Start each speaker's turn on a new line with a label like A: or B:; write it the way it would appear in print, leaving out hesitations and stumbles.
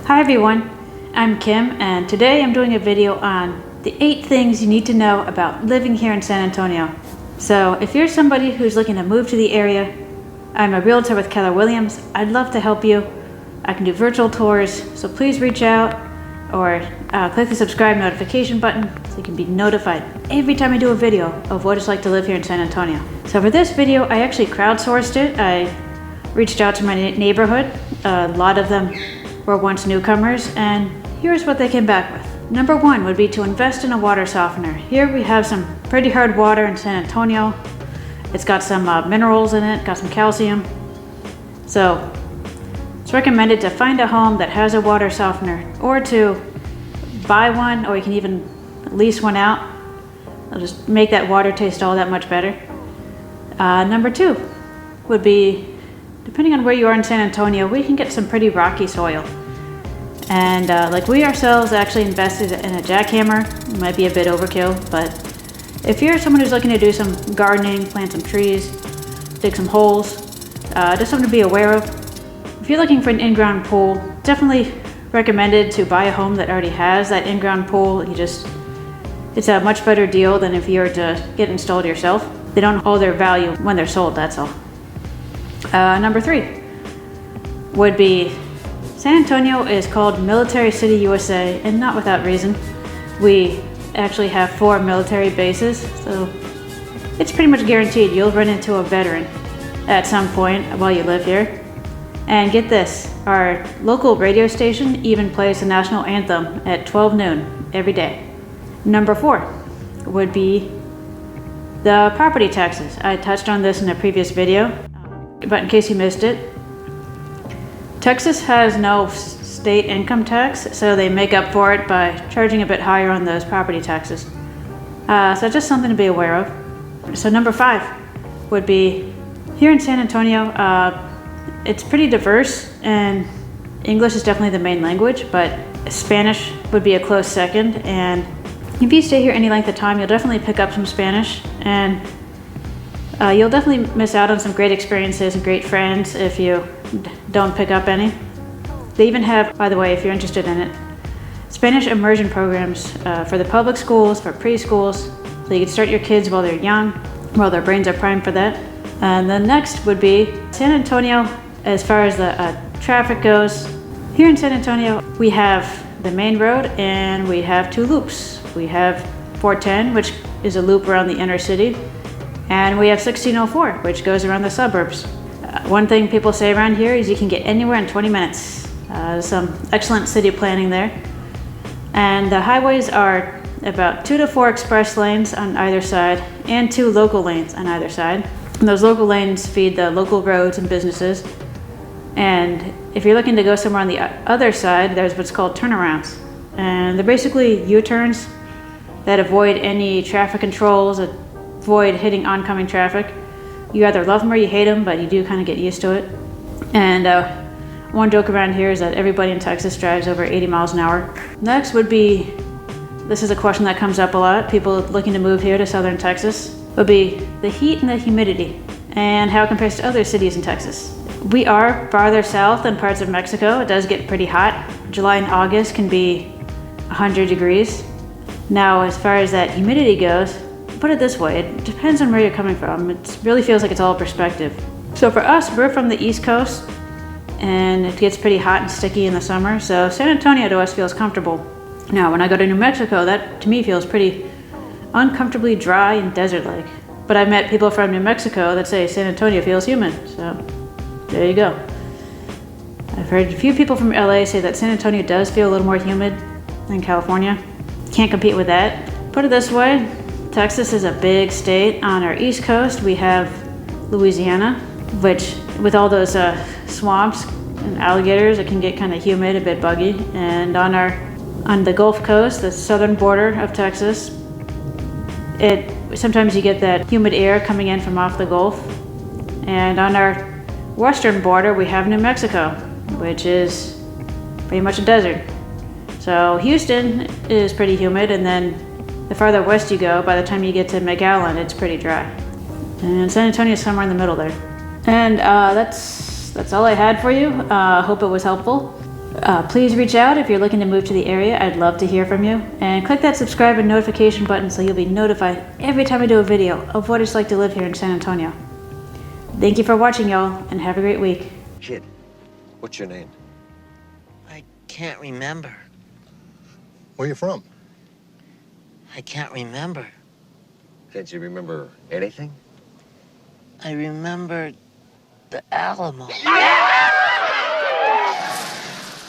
A: Hi everyone, I'm Kim, and today I'm doing a video on the 8 things you need to know about living here in San Antonio. So if you're somebody who's looking to move to the area, I'm a realtor with Keller Williams. I'd love to help you. I can do virtual tours, so please reach out or click the subscribe notification button so you can be notified every time I do a video of what it's like to live here in San Antonio. So for this video, I actually crowdsourced it. I reached out to my neighborhood. A lot of them were once newcomers, and here's what they came back with. Number 1 would be to invest in a water softener. Here we have some pretty hard water in San Antonio. It's got some minerals in it, got some calcium. So it's recommended to find a home that has a water softener, or to buy one, or you can even lease one out. It'll just make that water taste all that much better. Number 2 would be, depending on where you are in San Antonio, we can get some pretty rocky soil. And like we ourselves actually invested in a jackhammer. It might be a bit overkill, but if you're someone who's looking to do some gardening, plant some trees, dig some holes, just something to be aware of. If you're looking for an in-ground pool, definitely recommended to buy a home that already has that in-ground pool. It's a much better deal than if you were to get installed yourself. They don't hold their value when they're sold, that's all. Number 3 would be, San Antonio is called Military City USA, and not without reason. We actually have 4 military bases, so it's pretty much guaranteed you'll run into a veteran at some point while you live here. And get this, our local radio station even plays the national anthem at 12 noon every day. Number 4 would be the property taxes. I touched on this in a previous video, but in case you missed it, Texas has no state income tax, so they make up for it by charging a bit higher on those property taxes. So just something to be aware of. So number 5 would be, here in San Antonio, it's pretty diverse, and English is definitely the main language, but Spanish would be a close second. And if you stay here any length of time, you'll definitely pick up some Spanish, and you'll definitely miss out on some great experiences and great friends if you don't pick up any. They even have, by the way, if you're interested in it, Spanish immersion programs for the public schools, for preschools, so you can start your kids while they're young, while their brains are primed for that. And then next would be San Antonio, as far as the traffic goes. Here in San Antonio, we have the main road and we have 2 loops. We have 410, which is a loop around the inner city, and we have 1604, which goes around the suburbs. One thing people say around here is you can get anywhere in 20 minutes. Some excellent city planning there. And the highways are about 2 to 4 express lanes on either side and 2 local lanes on either side. And those local lanes feed the local roads and businesses. And if you're looking to go somewhere on the other side, there's what's called turnarounds. And they're basically U-turns that avoid any traffic controls, avoid hitting oncoming traffic. You either love them or you hate them, but you do kind of get used to it. And one joke around here is that everybody in Texas drives over 80 miles an hour. Next would be, this is a question that comes up a lot, people looking to move here to southern Texas, would be the heat and the humidity and how it compares to other cities in Texas. We are farther south than parts of Mexico. It does get pretty hot. July and August can be 100 degrees. Now, as far as that humidity goes, put it this way, it depends on where you're coming from. It really feels like it's all perspective. So for us, we're from the East Coast, and it gets pretty hot and sticky in the summer, so San Antonio to us feels comfortable. Now, when I go to New Mexico, that to me feels pretty uncomfortably dry and desert-like. But I've met people from New Mexico that say San Antonio feels humid, so there you go. I've heard a few people from LA say that San Antonio does feel a little more humid than California. Can't compete with that. Put it this way, Texas is a big state. On our East Coast, we have Louisiana, which with all those swamps and alligators, it can get kind of humid, a bit buggy. And on the Gulf Coast, the southern border of Texas, sometimes you get that humid air coming in from off the Gulf. And on our western border, we have New Mexico, which is pretty much a desert. So Houston is pretty humid, and then the farther west you go, by the time you get to McAllen, it's pretty dry. And San Antonio is somewhere in the middle there. And that's all I had for you. Hope it was helpful. Please reach out if you're looking to move to the area. I'd love to hear from you. And click that subscribe and notification button so you'll be notified every time I do a video of what it's like to live here in San Antonio. Thank you for watching, y'all, and have a great week.
B: Kid, what's your name?
C: I can't remember.
D: Where you from?
C: I can't remember.
B: Can't you remember anything?
C: I remember the Alamo.